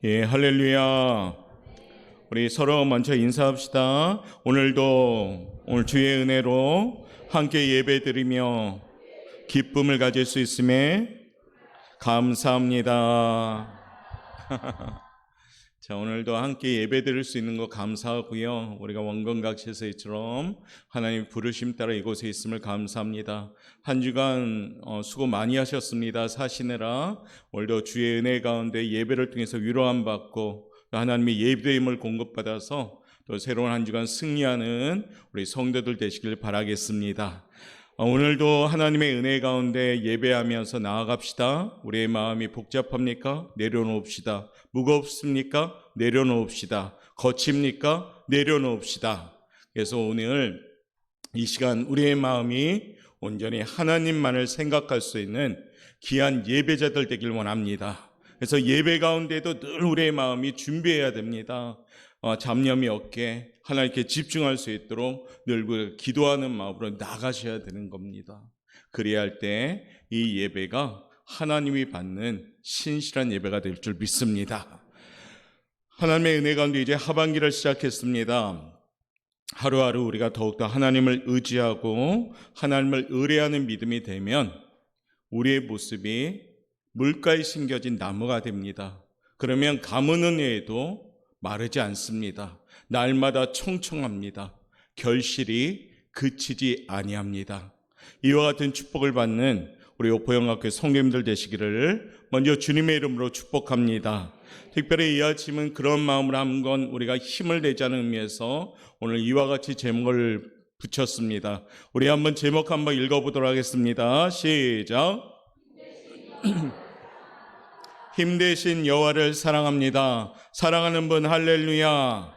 예, 할렐루야. 우리 서로 먼저 인사합시다. 오늘 주의 은혜로 함께 예배드리며 기쁨을 가질 수 있음에 감사합니다. 자, 오늘도 함께 예배드릴 수 있는 거 감사하고요. 우리가 원건각시에서처럼 하나님 부르심 따라 이곳에 있음을 감사합니다. 한 주간 수고 많이 하셨습니다. 사시느라 오늘도 주의 은혜 가운데 예배를 통해서 위로함 받고 하나님의 예배임을 공급받아서 또 새로운 한 주간 승리하는 우리 성도들 되시길 바라겠습니다. 오늘도 하나님의 은혜 가운데 예배하면서 나아갑시다. 우리의 마음이 복잡합니까? 내려놓읍시다. 무겁습니까? 내려놓읍시다. 거칩니까? 내려놓읍시다. 그래서 오늘 이 시간 우리의 마음이 온전히 하나님만을 생각할 수 있는 귀한 예배자들 되길 원합니다. 그래서 예배 가운데도 늘 우리의 마음이 준비해야 됩니다. 잡념이 없게 하나님께 집중할 수 있도록 늘 기도하는 마음으로 나가셔야 되는 겁니다. 그래야 할 때 이 예배가 하나님이 받는 신실한 예배가 될 줄 믿습니다. 하나님의 은혜 가운데 이제 하반기를 시작했습니다. 하루하루 우리가 더욱더 하나님을 의지하고 하나님을 의뢰하는 믿음이 되면 우리의 모습이 물가에 심겨진 나무가 됩니다. 그러면 가무는 애에도 마르지 않습니다. 날마다 청청합니다. 결실이 그치지 아니합니다. 이와 같은 축복을 받는 우리 오포영학교 성도님들 되시기를 먼저 주님의 이름으로 축복합니다. 특별히 이 아침은 그런 마음으로 한번 우리가 힘을 내자는 의미에서 오늘 이와 같이 제목을 붙였습니다. 우리 한번 제목 한번 읽어보도록 하겠습니다. 시작. 힘되신 여호와를 사랑합니다. 사랑하는 분 할렐루야.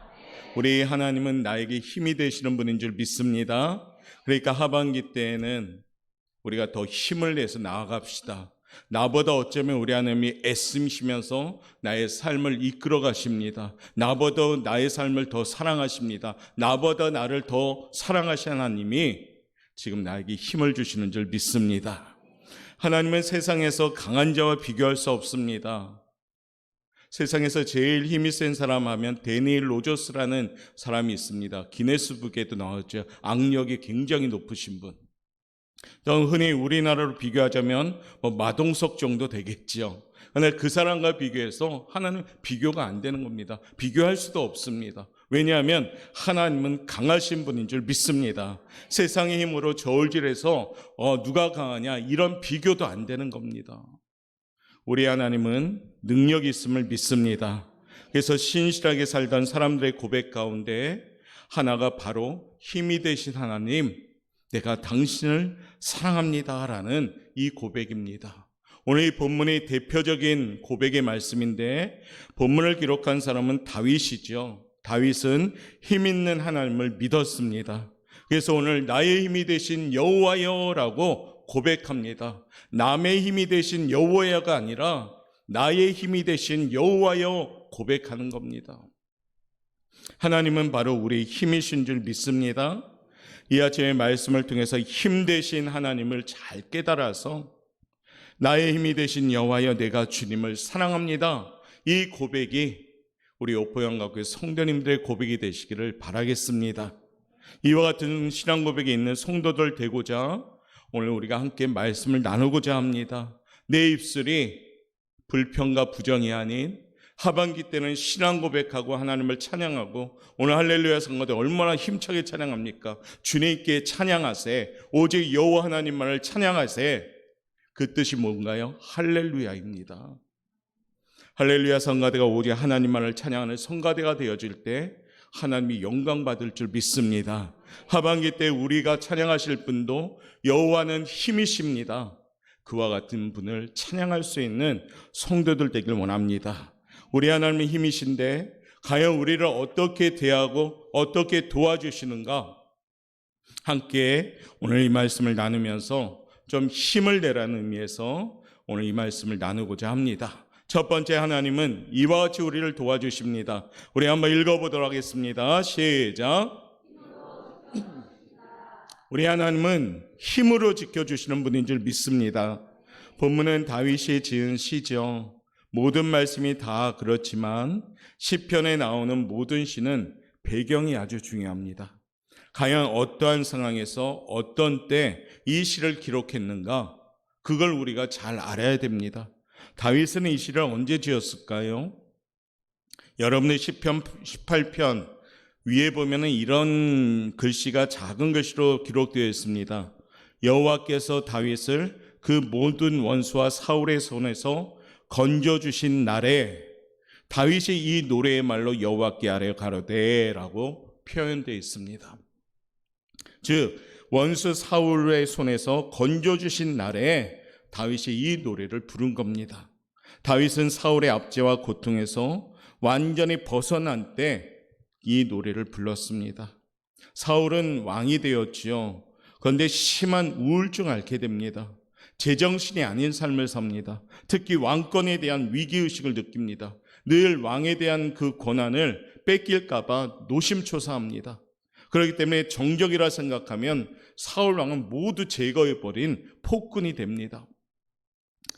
우리 하나님은 나에게 힘이 되시는 분인 줄 믿습니다. 그러니까 하반기 때에는 우리가 더 힘을 내서 나아갑시다. 나보다 어쩌면 우리 하나님이 애쓰시면서 나의 삶을 이끌어 가십니다. 나보다 나의 삶을 더 사랑하십니다. 나보다 나를 더 사랑하시는 하나님이 지금 나에게 힘을 주시는 줄 믿습니다. 하나님은 세상에서 강한 자와 비교할 수 없습니다. 세상에서 제일 힘이 센 사람 하면 데니엘 로저스라는 사람이 있습니다. 기네스북에도 나왔죠. 악력이 굉장히 높으신 분. 또 흔히 우리나라로 비교하자면 마동석 정도 되겠죠. 그런데 그 사람과 비교해서 하나는 비교가 안 되는 겁니다. 비교할 수도 없습니다. 왜냐하면 하나님은 강하신 분인 줄 믿습니다. 세상의 힘으로 저울질해서 누가 강하냐 이런 비교도 안 되는 겁니다. 우리 하나님은 능력이 있음을 믿습니다. 그래서 신실하게 살던 사람들의 고백 가운데 하나가 바로 힘이 되신 하나님, 내가 당신을 사랑합니다라는 이 고백입니다. 오늘 이 본문의 대표적인 고백의 말씀인데 본문을 기록한 사람은 다윗이죠. 다윗은 힘 있는 하나님을 믿었습니다. 그래서 오늘 나의 힘이 되신 여호와여라고 고백합니다. 남의 힘이 되신 여호와여가 아니라 나의 힘이 되신 여호와여 고백하는 겁니다. 하나님은 바로 우리 힘이신 줄 믿습니다. 이 아침의 말씀을 통해서 힘 되신 하나님을 잘 깨달아서 나의 힘이 되신 여호와여 내가 주님을 사랑합니다. 이 고백이 우리 오포영학교 성도님들의 고백이 되시기를 바라겠습니다. 이와 같은 신앙 고백이 있는 성도들 되고자 오늘 우리가 함께 말씀을 나누고자 합니다. 내 입술이 불평과 부정이 아닌 하반기 때는 신앙 고백하고 하나님을 찬양하고 오늘 할렐루야 성가대 얼마나 힘차게 찬양합니까? 주님께 찬양하세. 오직 여호와 하나님만을 찬양하세. 그 뜻이 뭔가요? 할렐루야입니다. 할렐루야 성가대가 오직 하나님만을 찬양하는 성가대가 되어질 때 하나님이 영광 받을 줄 믿습니다. 하반기 때 우리가 찬양하실 분도 여호와는 힘이십니다. 그와 같은 분을 찬양할 수 있는 성도들 되길 원합니다. 우리 하나님이 힘이신데 과연 우리를 어떻게 대하고 어떻게 도와주시는가? 함께 오늘 이 말씀을 나누면서 좀 힘을 내라는 의미에서 오늘 이 말씀을 나누고자 합니다. 첫 번째, 하나님은 이와 같이 우리를 도와주십니다. 우리 한번 읽어보도록 하겠습니다. 시작. 우리 하나님은 힘으로 지켜주시는 분인 줄 믿습니다. 본문은 다윗이 지은 시죠. 모든 말씀이 다 그렇지만 시편에 나오는 모든 시는 배경이 아주 중요합니다. 과연 어떠한 상황에서 어떤 때 이 시를 기록했는가? 그걸 우리가 잘 알아야 됩니다. 다윗은 이 시를 언제 지었을까요? 여러분의 시편 18편 위에 보면은 이런 글씨가 작은 글씨로 기록되어 있습니다. 여호와께서 다윗을 그 모든 원수와 사울의 손에서 건져주신 날에, 다윗이 이 노래의 말로 여호와께 아뢰어 가로되라고 표현되어 있습니다. 즉 원수 사울의 손에서 건져주신 날에 다윗이 이 노래를 부른 겁니다. 다윗은 사울의 압제와 고통에서 완전히 벗어난 때 이 노래를 불렀습니다. 사울은 왕이 되었지요. 그런데 심한 우울증을 앓게 됩니다. 제정신이 아닌 삶을 삽니다. 특히 왕권에 대한 위기의식을 느낍니다. 늘 왕에 대한 그 권한을 뺏길까 봐 노심초사합니다. 그렇기 때문에 정적이라 생각하면 사울 왕은 모두 제거해버린 폭군이 됩니다.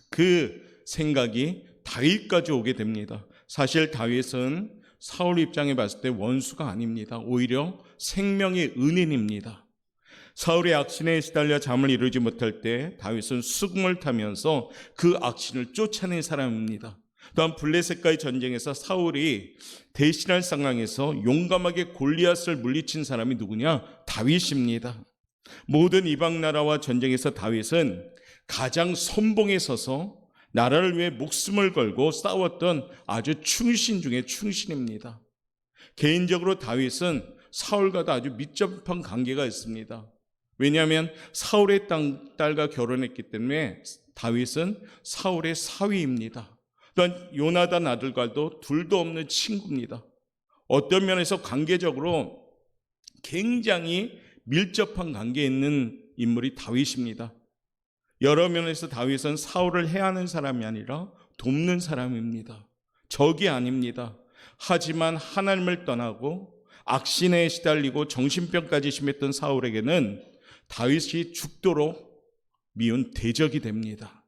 그 생각이 다윗까지 오게 됩니다. 사실 다윗은 사울 입장에 봤을 때 원수가 아닙니다. 오히려 생명의 은인입니다. 사울의 악신에 시달려 잠을 이루지 못할 때 다윗은 수금을 타면서 그 악신을 쫓아낸 사람입니다. 또한 블레셋과의 전쟁에서 사울이 대신할 상황에서 용감하게 골리앗을 물리친 사람이 누구냐? 다윗입니다. 모든 이방 나라와 전쟁에서 다윗은 가장 선봉에 서서 나라를 위해 목숨을 걸고 싸웠던 아주 충신 중에 충신입니다. 개인적으로 다윗은 사울과도 아주密접한 관계가 있습니다. 왜냐하면 사울의 딸과 결혼했기 때문에 다윗은 사울의 사위입니다. 또한 요나단 아들과도 둘도 없는 친구입니다. 어떤 면에서 관계적으로 굉장히 밀접한 관계에 있는 인물이 다윗입니다. 여러 면에서 다윗은 사울을 해하는 사람이 아니라 돕는 사람입니다. 적이 아닙니다. 하지만 하나님을 떠나고 악신에 시달리고 정신병까지 심했던 사울에게는 다윗이 죽도록 미운 대적이 됩니다.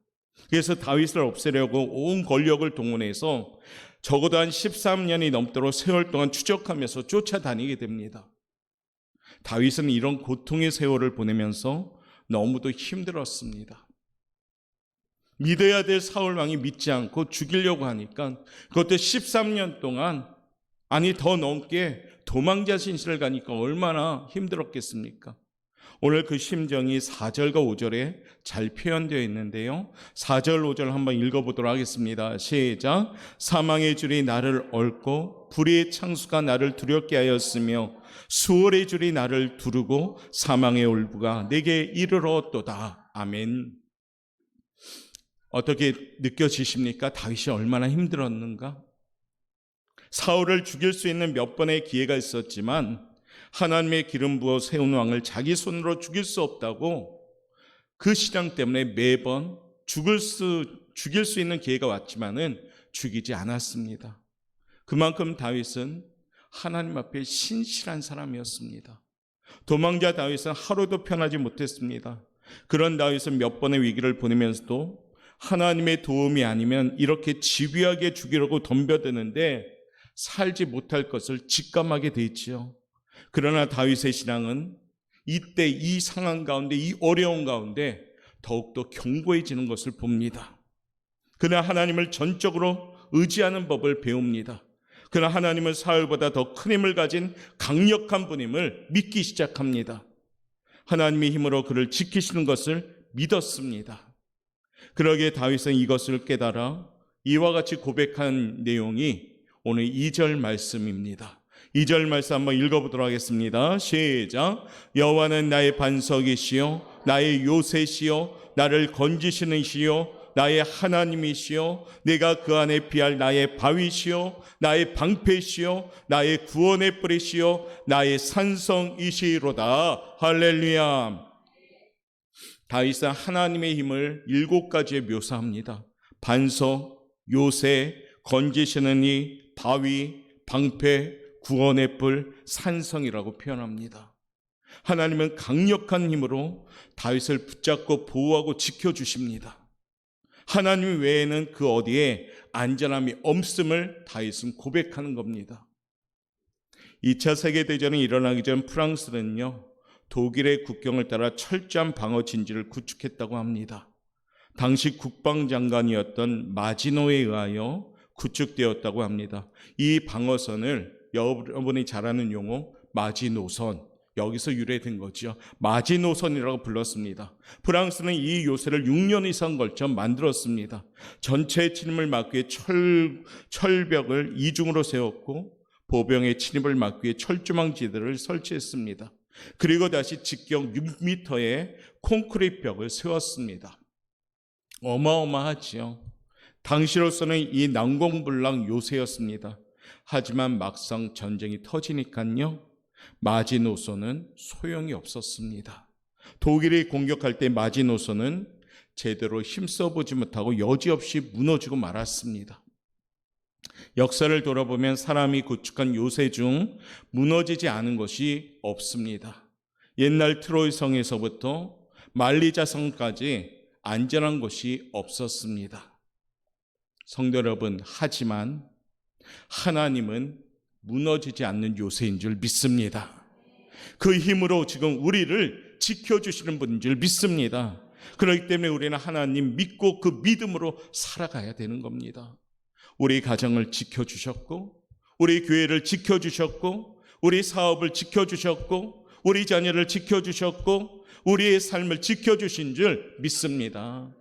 그래서 다윗을 없애려고 온 권력을 동원해서 적어도 한 13년이 넘도록 세월 동안 추적하면서 쫓아다니게 됩니다. 다윗은 이런 고통의 세월을 보내면서 너무도 힘들었습니다. 믿어야 될 사울 왕이 믿지 않고 죽이려고 하니까 그것도 13년 동안, 아니 더 넘게 도망자 신세를 가니까 얼마나 힘들었겠습니까? 오늘 그 심정이 4절과 5절에 잘 표현되어 있는데요. 4절, 5절 한번 읽어보도록 하겠습니다. 시작. 사망의 줄이 나를 얽고 불의의 창수가 나를 두렵게 하였으며 수월의 줄이 나를 두르고 사망의 울부가 내게 이르렀도다. 아멘. 어떻게 느껴지십니까? 다윗이 얼마나 힘들었는가? 사울을 죽일 수 있는 몇 번의 기회가 있었지만 하나님의 기름 부어 세운 왕을 자기 손으로 죽일 수 없다고 그 신앙 때문에 매번 죽일 수 있는 기회가 왔지만은 죽이지 않았습니다. 그만큼 다윗은 하나님 앞에 신실한 사람이었습니다. 도망자 다윗은 하루도 편하지 못했습니다. 그런 다윗은 몇 번의 위기를 보내면서도 하나님의 도움이 아니면 이렇게 집요하게 죽이려고 덤벼드는데 살지 못할 것을 직감하게 돼 있지요. 그러나 다윗의 신앙은 이때 이 상황 가운데, 이 어려운 가운데 더욱더 견고해지는 것을 봅니다. 그러나 하나님을 전적으로 의지하는 법을 배웁니다. 그러나 하나님은 사울보다 더 큰 힘을 가진 강력한 분임을 믿기 시작합니다. 하나님의 힘으로 그를 지키시는 것을 믿었습니다. 그러기에 다윗은 이것을 깨달아 이와 같이 고백한 내용이 오늘 2절 말씀입니다. 2절 말씀 한번 읽어보도록 하겠습니다. 시작. 여호와는 나의 반석이시요 나의 요새시요 나를 건지시는 시요 나의 하나님이시요 내가 그 안에 피할 나의 바위시요 나의 방패시요 나의 구원의 뿌리시요 나의 산성이시로다. 할렐루야. 다윗은 하나님의 힘을 7가지에 묘사합니다. 반석, 요새, 건지시는 이, 바위, 방패, 구원의 뿔, 산성이라고 표현합니다. 하나님은 강력한 힘으로 다윗을 붙잡고 보호하고 지켜주십니다. 하나님 외에는 그 어디에 안전함이 없음을 다윗은 고백하는 겁니다. 2차 세계대전이 일어나기 전 프랑스는요, 독일의 국경을 따라 철저한 방어 진지를 구축했다고 합니다. 당시 국방장관이었던 마지노에 의하여 구축되었다고 합니다. 이 방어선을 여러분이 잘 아는 용어 마지노선, 여기서 유래된 거죠. 마지노선이라고 불렀습니다. 프랑스는 이 요새를 6년 이상 걸쳐 만들었습니다. 전체 침입을 막기 위해 철벽을 이중으로 세웠고 보병의 침입을 막기 위해 철조망지대를 설치했습니다. 그리고 다시 직경 6m의 콘크리트 벽을 세웠습니다. 어마어마하지요. 당시로서는 이 난공불락 요새였습니다. 하지만 막상 전쟁이 터지니까요, 마지노선은 소용이 없었습니다. 독일이 공격할 때 마지노선은 제대로 힘써보지 못하고 여지없이 무너지고 말았습니다. 역사를 돌아보면 사람이 구축한 요새 중 무너지지 않은 것이 없습니다. 옛날 트로이 성에서부터 말리자 성까지 안전한 곳이 없었습니다. 성도 여러분, 하지만 하나님은 무너지지 않는 요새인 줄 믿습니다. 그 힘으로 지금 우리를 지켜주시는 분인 줄 믿습니다. 그렇기 때문에 우리는 하나님 믿고 그 믿음으로 살아가야 되는 겁니다. 우리 가정을 지켜주셨고, 우리 교회를 지켜주셨고, 우리 사업을 지켜주셨고, 우리 자녀를 지켜주셨고, 우리의 삶을 지켜주신 줄 믿습니다.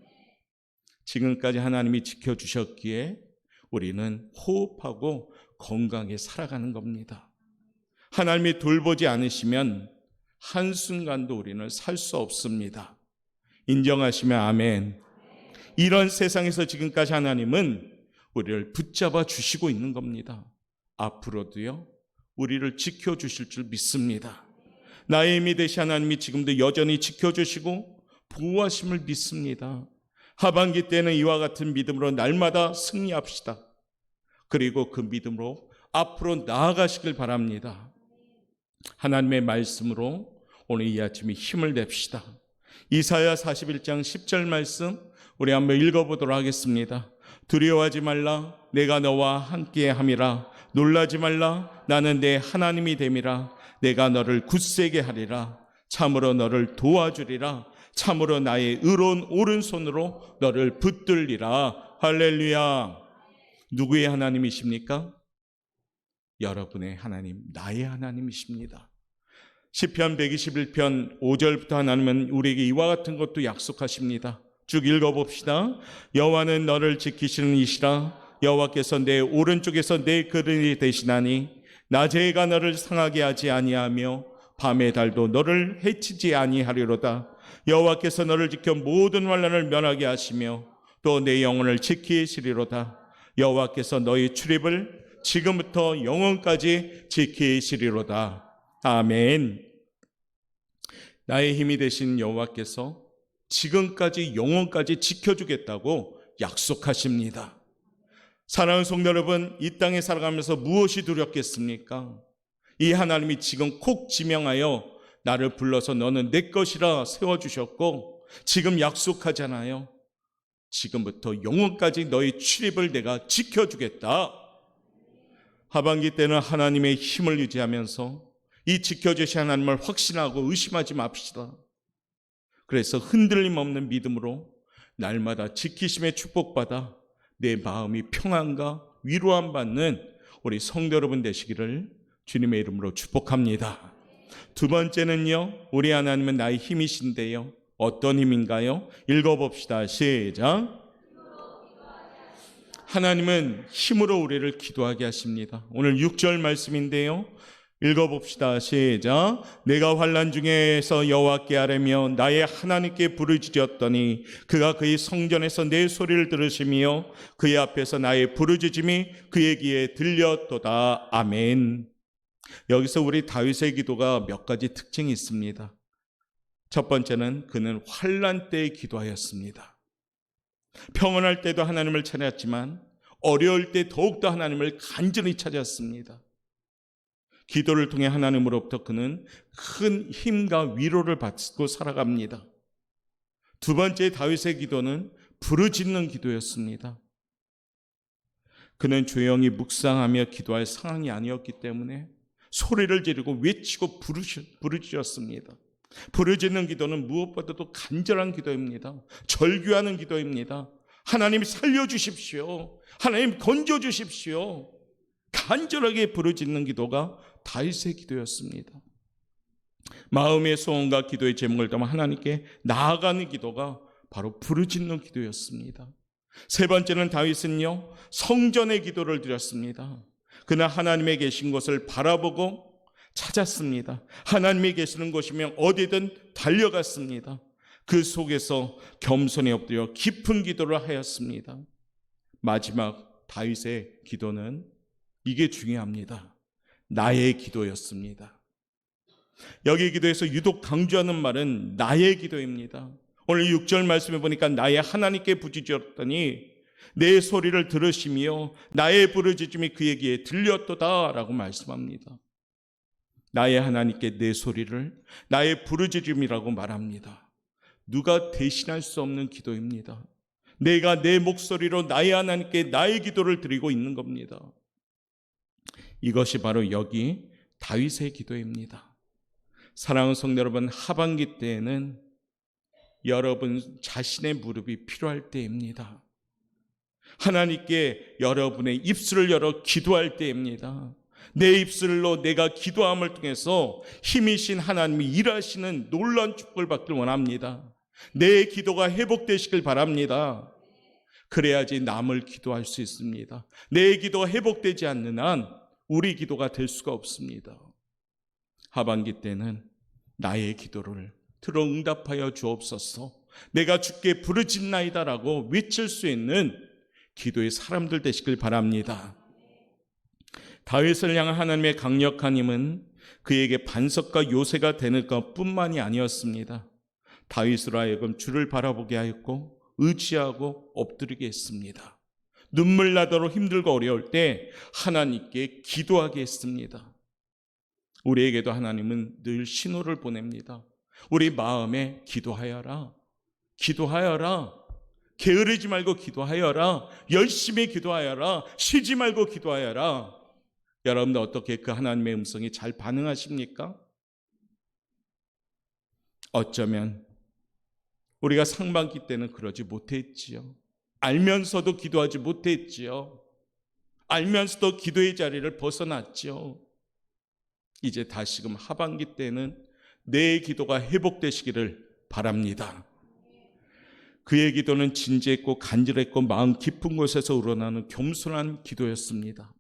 지금까지 하나님이 지켜주셨기에 우리는 호흡하고 건강하게 살아가는 겁니다. 하나님이 돌보지 않으시면 한순간도 우리는 살 수 없습니다. 인정하시면 아멘. 이런 세상에서 지금까지 하나님은 우리를 붙잡아 주시고 있는 겁니다. 앞으로도요, 우리를 지켜주실 줄 믿습니다. 나의 힘이 되신 하나님이 지금도 여전히 지켜주시고 보호하심을 믿습니다. 하반기 때는 이와 같은 믿음으로 날마다 승리합시다. 그리고 그 믿음으로 앞으로 나아가시길 바랍니다. 하나님의 말씀으로 오늘 이 아침에 힘을 냅시다. 이사야 41장 10절 말씀 우리 한번 읽어보도록 하겠습니다. 두려워하지 말라, 내가 너와 함께 함이라. 놀라지 말라, 나는 내 하나님이 됨이라. 내가 너를 굳세게 하리라. 참으로 너를 도와주리라. 참으로 나의 의로운 오른손으로 너를 붙들리라. 할렐루야. 누구의 하나님이십니까? 여러분의 하나님, 나의 하나님이십니다. 시편 121편 5절부터 하나님은 우리에게 이와 같은 것도 약속하십니다. 쭉 읽어봅시다. 여호와는 너를 지키시는 이시라. 여호와께서 내 오른쪽에서 내 그릇이 되시나니 낮에가 너를 상하게 하지 아니하며 밤의 달도 너를 해치지 아니하리로다. 여호와께서 너를 지켜 모든 환난을 면하게 하시며 또 내 영혼을 지키시리로다. 여호와께서 너희 출입을 지금부터 영원까지 지키시리로다. 아멘. 나의 힘이 되신 여호와께서 지금까지 영원까지 지켜주겠다고 약속하십니다. 사랑하는 성도 여러분, 이 땅에 살아가면서 무엇이 두렵겠습니까? 이 하나님이 지금 콕 지명하여 나를 불러서 너는 내 것이라 세워주셨고 지금 약속하잖아요. 지금부터 영원까지 너의 출입을 내가 지켜주겠다. 하반기 때는 하나님의 힘을 유지하면서 이 지켜주신 하나님을 확신하고 의심하지 맙시다. 그래서 흔들림 없는 믿음으로 날마다 지키심의 축복받아 내 마음이 평안과 위로함 받는 우리 성도 여러분 되시기를 주님의 이름으로 축복합니다. 두 번째는요, 우리 하나님은 나의 힘이신데요. 어떤 힘인가요? 읽어봅시다. 시작. 하나님은 힘으로 우리를 기도하게 하십니다. 오늘 6절 말씀인데요. 읽어봅시다. 시작. 내가 환난 중에서 여호와께 아뢰며 나의 하나님께 부르짖었더니 그가 그의 성전에서 내 소리를 들으시며 그의 앞에서 나의 부르짖음이 그의 귀에 들렸도다. 아멘. 여기서 우리 다윗의 기도가 몇 가지 특징이 있습니다. 첫 번째는 그는 환난 때에 기도하였습니다. 평안할 때도 하나님을 찾았지만 어려울 때 더욱더 하나님을 간절히 찾았습니다. 기도를 통해 하나님으로부터 그는 큰 힘과 위로를 받고 살아갑니다. 두 번째 다윗의 기도는 부르짖는 기도였습니다. 그는 조용히 묵상하며 기도할 상황이 아니었기 때문에 소리를 지르고 외치고 부르짖었습니다. 부르짖는 기도는 무엇보다도 간절한 기도입니다. 절규하는 기도입니다. 하나님 살려주십시오. 하나님 건져주십시오. 간절하게 부르짖는 기도가 다윗의 기도였습니다. 마음의 소원과 기도의 제목을 담아 하나님께 나아가는 기도가 바로 부르짖는 기도였습니다. 세 번째는 다윗은요, 성전의 기도를 드렸습니다. 그는 하나님의 계신 곳을 바라보고 찾았습니다. 하나님이 계시는 곳이면 어디든 달려갔습니다. 그 속에서 겸손히 엎드려 깊은 기도를 하였습니다. 마지막 다윗의 기도는 이게 중요합니다. 나의 기도였습니다. 여기 기도에서 유독 강조하는 말은 나의 기도입니다. 오늘 6절 말씀에 보니까 나의 하나님께 부르짖었더니 내 소리를 들으시며 나의 부르짖음이 그의 귀에 들렸도다 라고 말씀합니다. 나의 하나님께 내 소리를 나의 부르짖음이라고 말합니다. 누가 대신할 수 없는 기도입니다. 내가 내 목소리로 나의 하나님께 나의 기도를 드리고 있는 겁니다. 이것이 바로 여기 다윗의 기도입니다. 사랑하는 성도 여러분, 하반기 때에는 여러분 자신의 무릎이 필요할 때입니다. 하나님께 여러분의 입술을 열어 기도할 때입니다. 내 입술로 내가 기도함을 통해서 힘이신 하나님이 일하시는 놀라운 축복을 받길 원합니다. 내 기도가 회복되시길 바랍니다. 그래야지 남을 기도할 수 있습니다. 내 기도가 회복되지 않는 한 우리 기도가 될 수가 없습니다. 하반기 때는 나의 기도를 들어 응답하여 주옵소서. 내가 주께 부르짖나이다라고 외칠 수 있는 기도의 사람들 되시길 바랍니다. 다윗을 향한 하나님의 강력한 힘은 그에게 반석과 요새가 되는 것뿐만이 아니었습니다. 다윗으로 하여금 주를 바라보게 하였고 의지하고 엎드리게 했습니다. 눈물 나도록 힘들고 어려울 때 하나님께 기도하게 했습니다. 우리에게도 하나님은 늘 신호를 보냅니다. 우리 마음에 기도하여라. 기도하여라. 게으르지 말고 기도하여라. 열심히 기도하여라. 쉬지 말고 기도하여라. 여러분들 어떻게 그 하나님의 음성이 잘 반응하십니까? 어쩌면 우리가 상반기 때는 그러지 못했지요. 알면서도 기도하지 못했지요. 알면서도 기도의 자리를 벗어났지요. 이제 다시금 하반기 때는 내 기도가 회복되시기를 바랍니다. 그의 기도는 진지했고 간절했고 마음 깊은 곳에서 우러나는 겸손한 기도였습니다.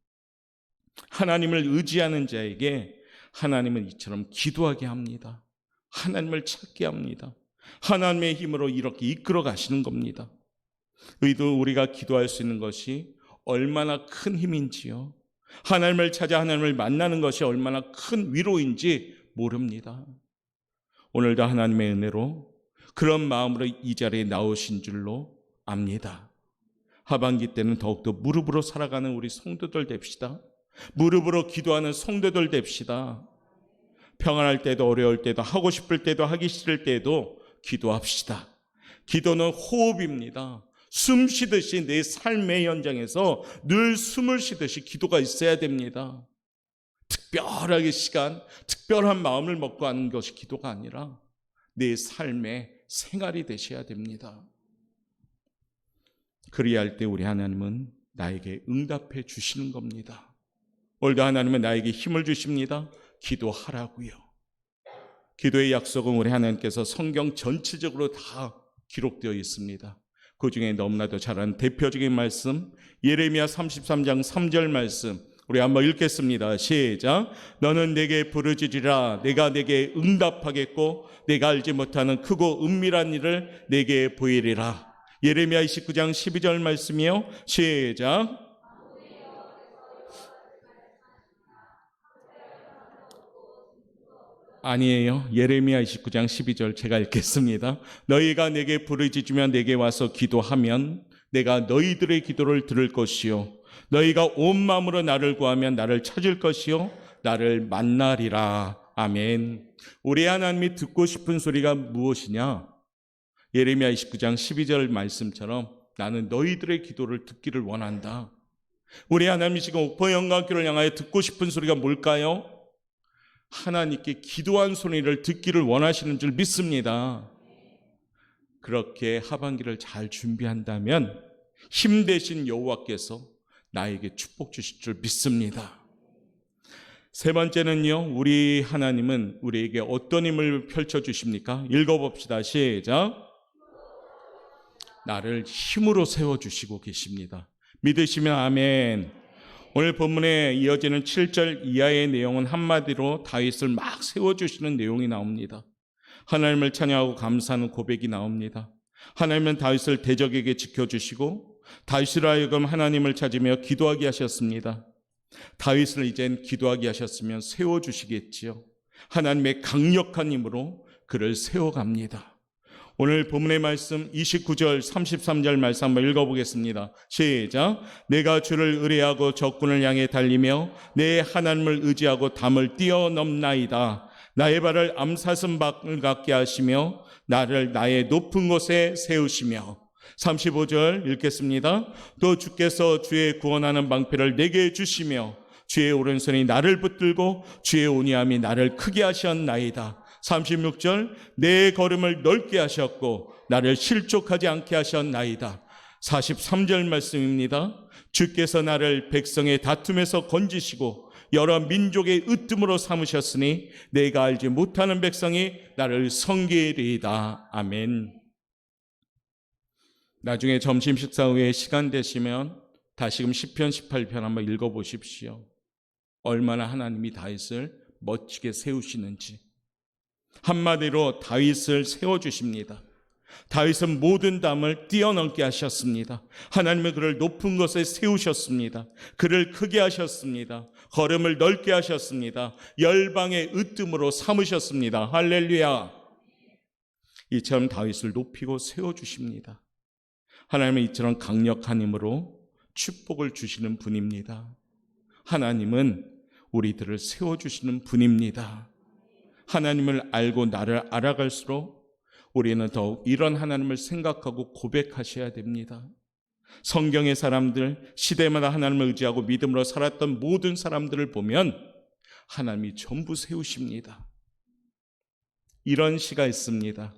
하나님을 의지하는 자에게 하나님은 이처럼 기도하게 합니다. 하나님을 찾게 합니다. 하나님의 힘으로 이렇게 이끌어 가시는 겁니다. 우리가 기도할 수 있는 것이 얼마나 큰 힘인지요. 하나님을 찾아 하나님을 만나는 것이 얼마나 큰 위로인지 모릅니다. 오늘도 하나님의 은혜로 그런 마음으로 이 자리에 나오신 줄로 압니다. 하반기 때는 더욱더 무릎으로 살아가는 우리 성도들 됩시다. 무릎으로 기도하는 성도들 됩시다. 평안할 때도 어려울 때도 하고 싶을 때도 하기 싫을 때도 기도합시다. 기도는 호흡입니다. 숨 쉬듯이 내 삶의 현장에서 늘 숨을 쉬듯이 기도가 있어야 됩니다. 특별하게 특별한 마음을 먹고 하는 것이 기도가 아니라 내 삶의 생활이 되셔야 됩니다. 그리할 때 우리 하나님은 나에게 응답해 주시는 겁니다. 오늘도 하나님은 나에게 힘을 주십니다. 기도하라고요. 기도의 약속은 우리 하나님께서 성경 전체적으로 다 기록되어 있습니다. 그 중에 너무나도 잘 아는 대표적인 말씀, 예레미야 33장 3절 말씀, 우리 한번 읽겠습니다. 시작. 너는 내게 부르짖으리라. 내가 내게 응답하겠고 내가 알지 못하는 크고 은밀한 일을 내게 보이리라. 예레미야 29장 12절 말씀이요. 시작. 아니에요. 예레미야 29장 12절 제가 읽겠습니다. 너희가 내게 부르짖으며 내게 와서 기도하면 내가 너희들의 기도를 들을 것이요 너희가 온 마음으로 나를 구하면 나를 찾을 것이요 나를 만나리라. 아멘. 우리 하나님이 듣고 싶은 소리가 무엇이냐? 예레미야 29장 12절 말씀처럼 나는 너희들의 기도를 듣기를 원한다. 우리 하나님이 지금 옥포 영광교를 향하여 듣고 싶은 소리가 뭘까요? 하나님께 기도한 소리를 듣기를 원하시는 줄 믿습니다. 그렇게 하반기를 잘 준비한다면 힘 대신 여호와께서 나에게 축복 주실 줄 믿습니다. 세 번째는요, 우리 하나님은 우리에게 어떤 힘을 펼쳐주십니까? 읽어봅시다. 시작. 나를 힘으로 세워주시고 계십니다. 믿으시면 아멘. 오늘 본문에 이어지는 7절 이하의 내용은 한마디로 다윗을 막 세워주시는 내용이 나옵니다. 하나님을 찬양하고 감사하는 고백이 나옵니다. 하나님은 다윗을 대적에게 지켜주시고 다윗으로 하여금 하나님을 찾으며 기도하게 하셨습니다. 다윗을 이젠 기도하게 하셨으면 세워주시겠지요. 하나님의 강력한 힘으로 그를 세워갑니다. 오늘 본문의 말씀 29절 33절 말씀 한번 읽어보겠습니다. 시작. 내가 주를 의뢰하고 적군을 향해 달리며 내 하나님을 의지하고 담을 뛰어넘나이다. 나의 발을 암사슴 박을 같게 하시며 나를 나의 높은 곳에 세우시며. 35절 읽겠습니다. 또 주께서 주의 구원하는 방패를 내게 주시며 주의 오른손이 나를 붙들고 주의 온유함이 나를 크게 하셨나이다. 36절 내 걸음을 넓게 하셨고 나를 실족하지 않게 하셨나이다. 43절 말씀입니다. 주께서 나를 백성의 다툼에서 건지시고 여러 민족의 으뜸으로 삼으셨으니 내가 알지 못하는 백성이 나를 섬기리이다. 아멘. 나중에 점심 식사 후에 시간 되시면 다시금 시편 18편 한번 읽어보십시오. 얼마나 하나님이 다윗을 멋지게 세우시는지. 한마디로 다윗을 세워주십니다. 다윗은 모든 담을 뛰어넘게 하셨습니다. 하나님은 그를 높은 곳에 세우셨습니다. 그를 크게 하셨습니다. 걸음을 넓게 하셨습니다. 열방의 으뜸으로 삼으셨습니다. 할렐루야. 이처럼 다윗을 높이고 세워주십니다. 하나님은 이처럼 강력한 힘으로 축복을 주시는 분입니다. 하나님은 우리들을 세워주시는 분입니다. 하나님을 알고 나를 알아갈수록 우리는 더욱 이런 하나님을 생각하고 고백하셔야 됩니다. 성경의 사람들, 시대마다 하나님을 의지하고 믿음으로 살았던 모든 사람들을 보면 하나님이 전부 세우십니다. 이런 시가 있습니다.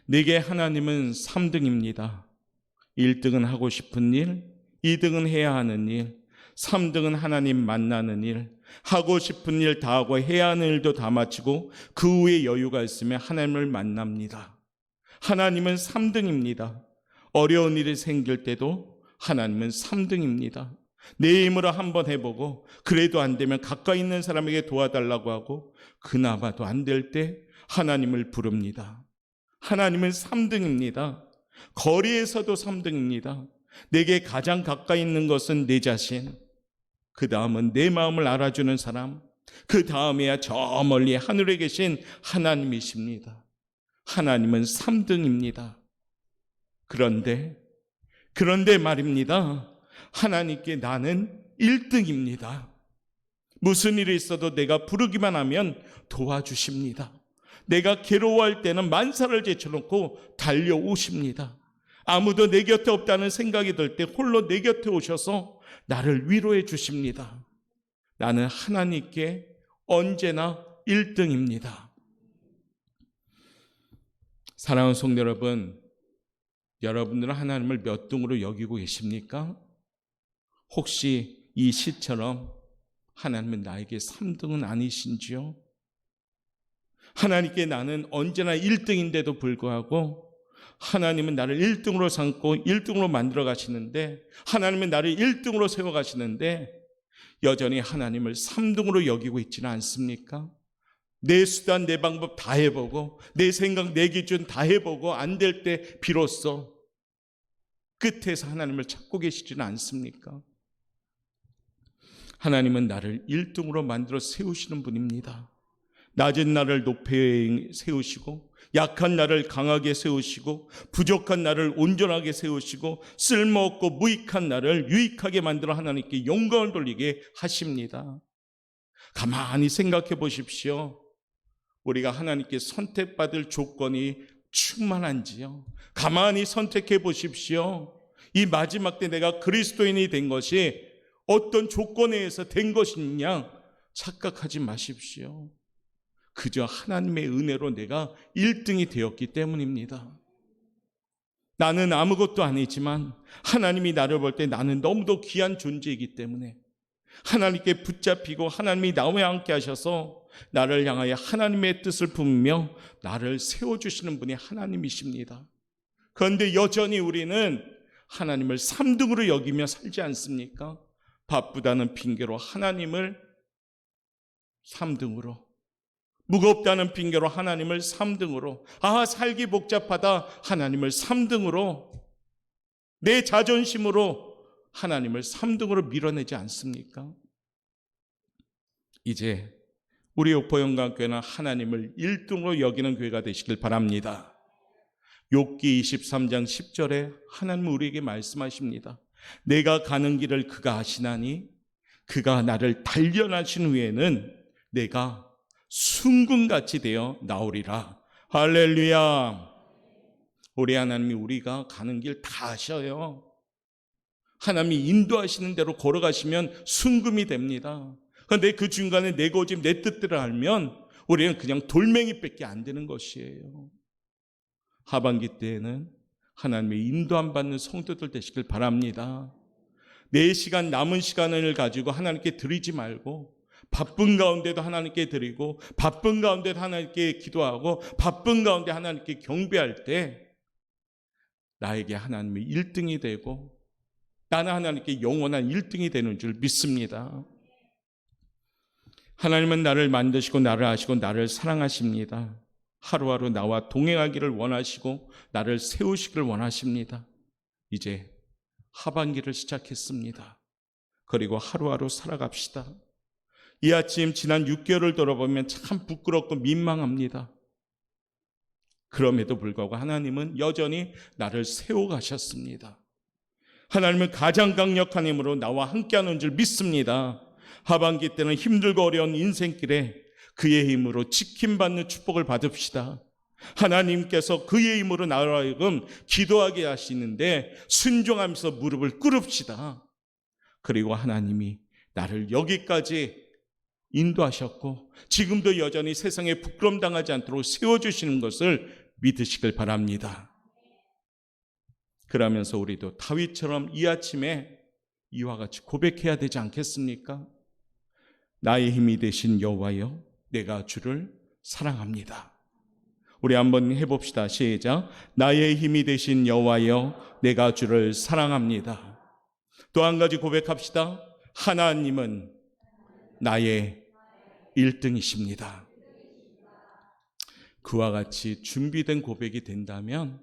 내게 하나님은 3등입니다. 1등은 하고 싶은 일, 2등은 해야 하는 일, 3등은 하나님 만나는 일, 하고 싶은 일 다 하고 해야 하는 일도 다 마치고 그 후에 여유가 있으면 하나님을 만납니다. 하나님은 3등입니다. 어려운 일이 생길 때도 하나님은 3등입니다. 내 힘으로 한번 해보고 그래도 안 되면 가까이 있는 사람에게 도와달라고 하고 그나마도 안 될 때 하나님을 부릅니다. 하나님은 3등입니다. 거리에서도 3등입니다. 내게 가장 가까이 있는 것은 내 자신, 그 다음은 내 마음을 알아주는 사람, 그 다음에야 저 멀리 하늘에 계신 하나님이십니다. 하나님은 3등입니다. 그런데 말입니다. 하나님께 나는 1등입니다. 무슨 일이 있어도 내가 부르기만 하면 도와주십니다. 내가 괴로워할 때는 만사를 제쳐놓고 달려오십니다. 아무도 내 곁에 없다는 생각이 들 때 홀로 내 곁에 오셔서 나를 위로해 주십니다. 나는 하나님께 언제나 1등입니다. 사랑하는 성도 여러분, 여러분들은 하나님을 몇 등으로 여기고 계십니까? 혹시 이 시처럼 하나님은 나에게 3등은 아니신지요? 하나님께 나는 언제나 1등인데도 불구하고 하나님은 나를 1등으로 삼고 1등으로 만들어 가시는데, 하나님은 나를 1등으로 세워 가시는데 여전히 하나님을 3등으로 여기고 있지는 않습니까? 내 수단, 내 방법 다 해보고 내 생각, 내 기준 다 해보고 안 될 때 비로소 끝에서 하나님을 찾고 계시지는 않습니까? 하나님은 나를 1등으로 만들어 세우시는 분입니다. 낮은 나를 높이 세우시고 약한 나를 강하게 세우시고 부족한 나를 온전하게 세우시고 쓸모없고 무익한 나를 유익하게 만들어 하나님께 영광을 돌리게 하십니다. 가만히 생각해 보십시오. 우리가 하나님께 선택받을 조건이 충만한지요? 가만히 선택해 보십시오. 이 마지막 때 내가 그리스도인이 된 것이 어떤 조건에 의해서 된 것이냐 착각하지 마십시오. 그저 하나님의 은혜로 내가 1등이 되었기 때문입니다. 나는 아무것도 아니지만 하나님이 나를 볼 때 나는 너무도 귀한 존재이기 때문에 하나님께 붙잡히고 하나님이 나와 함께 하셔서 나를 향하여 하나님의 뜻을 품으며 나를 세워주시는 분이 하나님이십니다. 그런데 여전히 우리는 하나님을 3등으로 여기며 살지 않습니까? 바쁘다는 핑계로 하나님을 3등으로, 무겁다는 핑계로 하나님을 3등으로, 살기 복잡하다 하나님을 3등으로, 내 자존심으로 하나님을 3등으로 밀어내지 않습니까? 이제 우리 옥포영광교회는 하나님을 1등으로 여기는 교회가 되시길 바랍니다. 욥기 23장 10절에 하나님은 우리에게 말씀하십니다. 내가 가는 길을 그가 아시나니 그가 나를 단련하신 후에는 내가 순금같이 되어 나오리라. 할렐루야. 우리 하나님이 우리가 가는 길 다 아셔요. 하나님이 인도하시는 대로 걸어가시면 순금이 됩니다. 그런데 그 중간에 내 고집 내 뜻대로 알면 우리는 그냥 돌멩이밖에 안 되는 것이에요. 하반기 때에는 하나님의 인도함 받는 성도들 되시길 바랍니다. 내 시간, 남은 시간을 가지고 하나님께 드리지 말고 바쁜 가운데도 하나님께 드리고 바쁜 가운데도 하나님께 기도하고 바쁜 가운데 하나님께 경배할 때 나에게 하나님의 1등이 되고 나는 하나님께 영원한 1등이 되는 줄 믿습니다. 하나님은 나를 만드시고 나를 아시고 나를 사랑하십니다. 하루하루 나와 동행하기를 원하시고 나를 세우시기를 원하십니다. 이제 하반기를 시작했습니다. 그리고 하루하루 살아갑시다. 이 아침 지난 6개월을 돌아보면 참 부끄럽고 민망합니다. 그럼에도 불구하고 하나님은 여전히 나를 세워가셨습니다. 하나님은 가장 강력한 힘으로 나와 함께하는 줄 믿습니다. 하반기 때는 힘들고 어려운 인생길에 그의 힘으로 지킴받는 축복을 받읍시다. 하나님께서 그의 힘으로 나를 하여금 기도하게 하시는데 순종하면서 무릎을 꿇읍시다. 그리고 하나님이 나를 여기까지 인도하셨고 지금도 여전히 세상에 부끄럼당하지 않도록 세워주시는 것을 믿으시길 바랍니다. 그러면서 우리도 다윗처럼 이 아침에 이와 같이 고백해야 되지 않겠습니까? 나의 힘이 되신 여호와여, 내가 주를 사랑합니다. 우리 한번 해봅시다. 시작. 나의 힘이 되신 여호와여, 내가 주를 사랑합니다. 또 한 가지 고백합시다. 하나님은 나의 1등이십니다. 그와 같이 준비된 고백이 된다면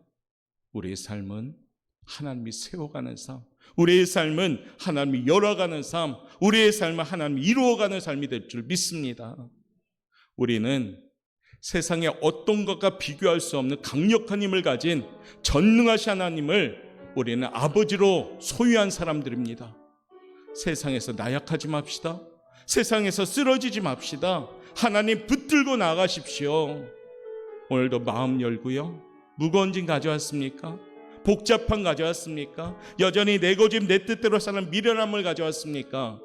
우리의 삶은 하나님이 세워가는 삶, 우리의 삶은 하나님이 열어가는 삶, 우리의 삶은 하나님이 이루어가는 삶이 될 줄 믿습니다. 우리는 세상의 어떤 것과 비교할 수 없는 강력한 힘을 가진 전능하신 하나님을 우리는 아버지로 소유한 사람들입니다. 세상에서 나약하지 맙시다. 세상에서 쓰러지지 맙시다. 하나님 붙들고 나가십시오. 오늘도 마음 열고요. 무거운 짐 가져왔습니까? 복잡한 가져왔습니까? 여전히 내 고집 내 뜻대로 사는 미련함을 가져왔습니까?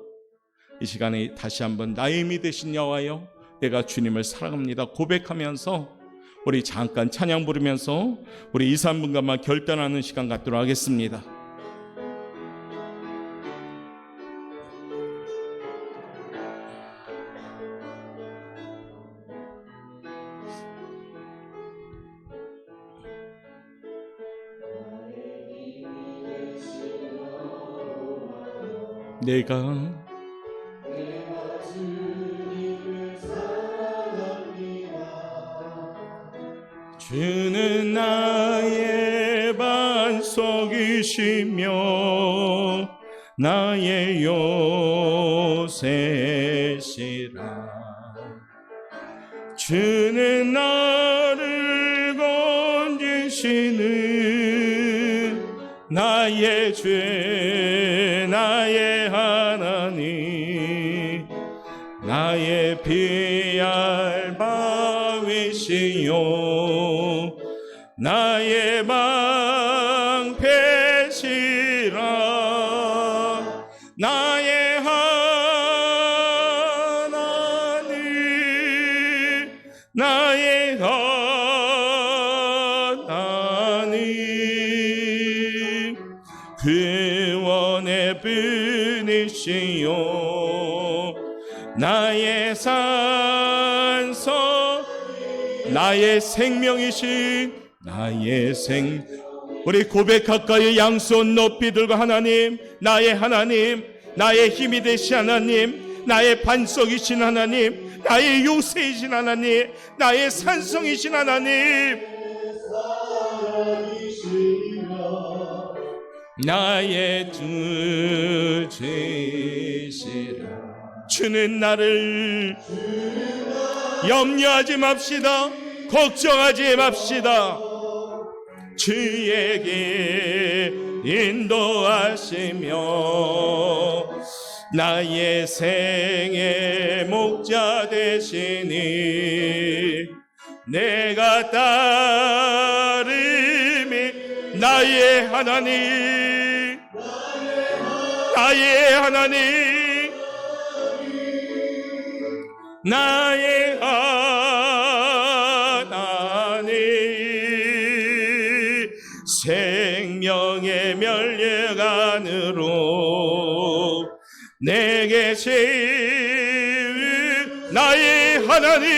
이 시간에 다시 한번 나의 힘이 되신 여호와여, 내가 주님을 사랑합니다 고백하면서 우리 잠깐 찬양 부르면서 우리 2, 3분간만 결단하는 시간 갖도록 하겠습니다. 내가 주는 나의 반석이시며 나의 요새시라. 주는 나를 건지시는 나의 죄 나의 하나님, 나의 피할 바위시요 나의 방패시 나의 하나님, 나의 하나님, 구원의 분이시요 나의 산소, 나의 생명이신 나의 우리 고백 가까이 양손 높이 들고 하나님, 나의 하나님, 나의 힘이 되신 하나님, 나의 반석이신 하나님, 나의 요새이신 하나님, 나의 산성이신 하나님, 나의 주제시라. 주는 나를 염려하지 맙시다. 걱정하지 맙시다. 주에게 인도하시며 나의 생의 목자 되시니 내가 따름이 나의 하나님, 나의 하나님, 나의 하나님, 생명의 멸류관으로 내게 세운 나의 하나님,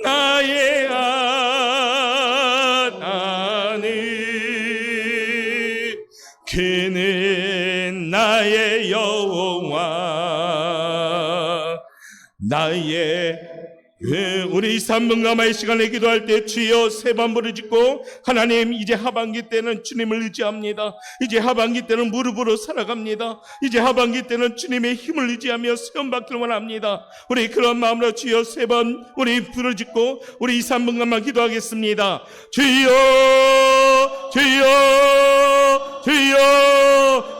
나의 하나님, 그는 나의 여호와, 나의 우리 3분 가마의 시간에 기도할 때 주여 세 번 부르짖고 하나님, 이제 하반기 때는 주님을 의지합니다. 이제 하반기 때는 무릎으로 살아갑니다. 이제 하반기 때는 주님의 힘을 의지하며 수련받기를 원합니다. 우리 그런 마음으로 주여 세 번 우리 부르짖고 우리 3분 가마 기도하겠습니다. 주여, 주여, 주여.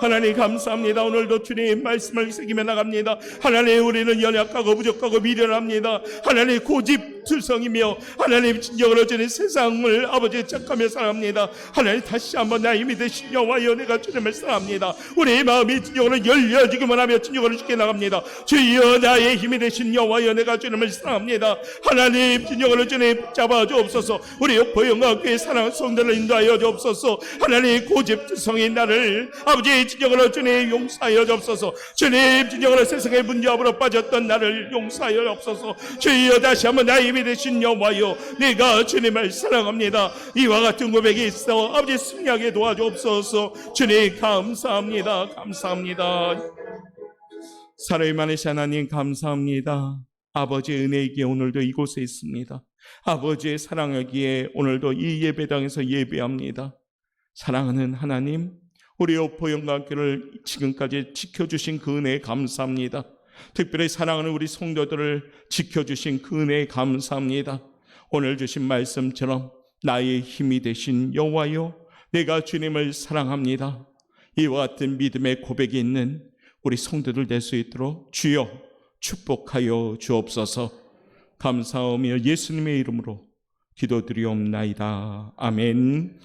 하나님 감사합니다. 오늘도 주님 말씀을 새기며 나갑니다. 하나님, 우리는 연약하고 부족하고 미련합니다. 하나님, 고집투성이며 하나님 진정으로 주님 세상을 아버지 착하며 살아갑니다. 하나님, 다시 한번 나의 힘이 되신 여호와여, 내가 주님을 사랑합니다. 우리의 마음이 진정으로 열려지기만 하며 진정으로 주께 나갑니다. 주여, 나의 힘이 되신 여호와여, 내가 주님을 사랑합니다. 하나님, 진정으로 주님 잡아 주옵소서. 우리 보영과교회 사랑하는 성도를 인도하여 주옵소서. 하나님, 고집투성인 나를 아버지 진정으로 주님 용서하여 주옵소서. 주님, 진정으로 세상의 문제업으로 빠졌던 나를 용서하여 주옵소서. 주여, 다시 한번 나의 힘이 되신 여호와여, 내가 주님을 사랑합니다. 이와 같은 고백이 있어 아버지 승리하게 도와주옵소서. 주님 감사합니다. 감사합니다. 사랑이 많으신 하나님 감사합니다. 아버지의 은혜이기에 오늘도 이곳에 있습니다. 아버지의 사랑이기에 오늘도 이 예배당에서 예배합니다. 사랑하는 하나님, 우리 오포영광교를 지금까지 지켜주신 그 은혜에 감사합니다. 특별히 사랑하는 우리 성도들을 지켜주신 그 은혜에 감사합니다. 오늘 주신 말씀처럼 나의 힘이 되신 여호와여, 내가 주님을 사랑합니다. 이와 같은 믿음의 고백이 있는 우리 성도들 될 수 있도록 주여 축복하여 주옵소서. 감사하며 예수님의 이름으로 기도드리옵나이다. 아멘.